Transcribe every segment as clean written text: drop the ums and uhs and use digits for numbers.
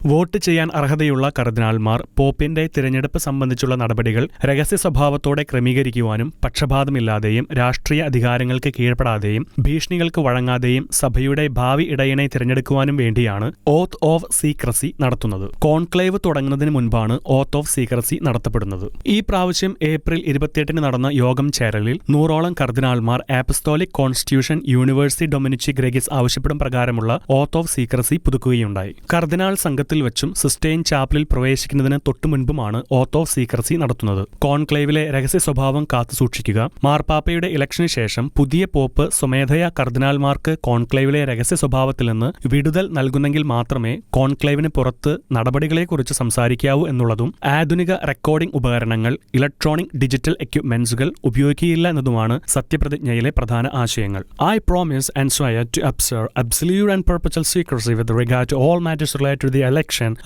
Vote ചെയ്യാൻ അർഹതയുള്ള കർദിനാൾമാർ പോപ്പിന്റെ തിരഞ്ഞെടുപ്പ് സംബന്ധിച്ചുള്ള നടപടികൾ രഹസ്യ സ്വഭാവത്തോടെ ക്രമീകരിക്കുവാനും പക്ഷപാതമില്ലാതെയും രാഷ്ട്രീയ അധികാരങ്ങൾക്ക് കീഴ്പ്പെടാതെയും ഭീഷണികൾക്ക് വഴങ്ങാതെയും സഭയുടെ ഭാവി ഇടയനെ തിരഞ്ഞെടുക്കുവാനും വേണ്ടിയാണ് ഓത്ത് ഓഫ് സീക്രസി നടത്തുന്നത്. കോൺക്ലേവ് തുടങ്ങുന്നതിന് മുൻപാണ് ഓത്ത് ഓഫ് സീക്രസി നടത്തപ്പെടുന്നത്. ഈ പ്രാവശ്യം ഏപ്രിൽ 28 നടന്ന യോഗം ചേരലിൽ 100ഓളം കർദിനാൾമാർ ആപ്പസ്തോലിക് കോൺസ്റ്റിറ്റ്യൂഷൻ യൂണിവേഴ്സി ഡൊമിനിച്ചി ഗ്രെഗിസ് ആവശ്യപ്പെടും പ്രകാരമുള്ള ഓത്ത് ഓഫ് സീക്രസി പുതുക്കുകയുണ്ടായി. കർദിനാൾ സംഘത്തിൽ വെച്ചും സിസ്റ്റൈൻ ചാപ്പലിൽ പ്രവേശിക്കുന്നതിന് തൊട്ടുമുൻപുമാണ് ഓത്ത് ഓഫ് സീക്രസി നടത്തുന്നത്. കോൺക്ലേവിലെ രഹസ്യ സ്വഭാവം കാത്തുസൂക്ഷിക്കുക, മാർപ്പാപ്പയുടെ ഇലക്ഷന് ശേഷം പുതിയ പോപ്പ് സ്വമേധയാ കർദിനാൾമാർക്ക് കോൺക്ലേവിലെ രഹസ്യ സ്വഭാവത്തിൽ നിന്ന് വിടുതൽ നൽകുന്നെങ്കിൽ മാത്രമേ കോൺക്ലേവിന് പുറത്ത് നടപടികളെക്കുറിച്ച് സംസാരിക്കാവൂ എന്നുള്ളതും ആധുനിക റെക്കോർഡിംഗ് ഉപകരണങ്ങൾ, ഇലക്ട്രോണിക് ഡിജിറ്റൽ എക്യുപ്മെന്റ്സുകൾ ഉപയോഗിക്കുകയില്ല എന്നതുമാണ് സത്യപ്രതിജ്ഞയിലെ പ്രധാന ആശയങ്ങൾ. I promise and swear to observe absolute and perpetual secrecy with regard to all matters related to the election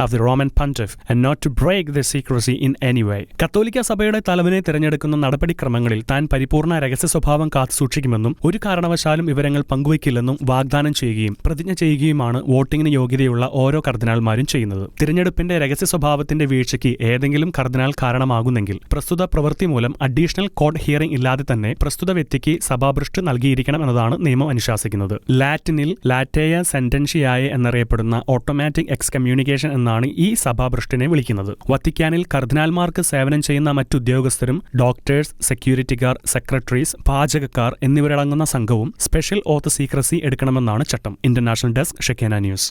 of the Roman Pontiff and not to break the secrecy in any way. കത്തോലിക്ക സഭയുടെ തലവനെ തിരഞ്ഞെടുക്കുന്ന നടപടിക്രമങ്ങളിൽ താൻ പരിപൂർണ രഹസ്യ സ്വഭാവം കാത്തുസൂക്ഷിക്കുമെന്നും ഒരു കാരണവശാലും വിവരങ്ങൾ പങ്കുവയ്ക്കില്ലെന്നും വാഗ്ദാനം ചെയ്യുകയും പ്രതിജ്ഞ ചെയ്യുകയുമാണ് വോട്ടിംഗിന് യോഗ്യതയുള്ള ഓരോ കർദിനാൾമാരും ചെയ്യുന്നത്. തിരഞ്ഞെടുപ്പിന്റെ രഹസ്യ സ്വഭാവത്തിന്റെ വീഴ്ചയ്ക്ക് ഏതെങ്കിലും കർദിനാൾ കാരണമാകുന്നെങ്കിൽ പ്രസ്തുത പ്രവൃത്തി മൂലം അഡീഷണൽ കോർട്ട് ഹിയറിംഗ് ഇല്ലാതെ തന്നെ പ്രസ്തുത വ്യക്തിക്ക് സഭാഭ്രഷ്ട് നൽകിയിരിക്കണം എന്നതാണ് നിയമം അനുശാസിക്കുന്നത്. ലാറ്റിനിൽ ലാറ്റേയ സെന്റൻഷിയായ എന്നറിയപ്പെടുന്ന ഓട്ടോമാറ്റിക് എക്സ്കമ്മ്യൂണിക്കേഷൻ എന്നാണ് ഈ സഭാഭ്രഷ്ടിനെ വിളിക്കുന്നത്. വത്തിക്കാനിൽ കർദിനാൾമാർക്ക് സേവനം ചെയ്യുന്ന മറ്റു ഉദ്യോഗസ്ഥരും ഡോക്ടേഴ്സ്, സെക്യൂരിറ്റിക്കാർ, സെക്രട്ടറീസ്, പാചകക്കാർ എന്നിവരടങ്ങുന്ന സംഘവും സ്പെഷ്യൽ ഓത്ത് സീക്രസി എടുക്കണമെന്നാണ് ചട്ടം. ഇന്റർനാഷണൽ ഡെസ്ക്, ഷെക്കേന ന്യൂസ്.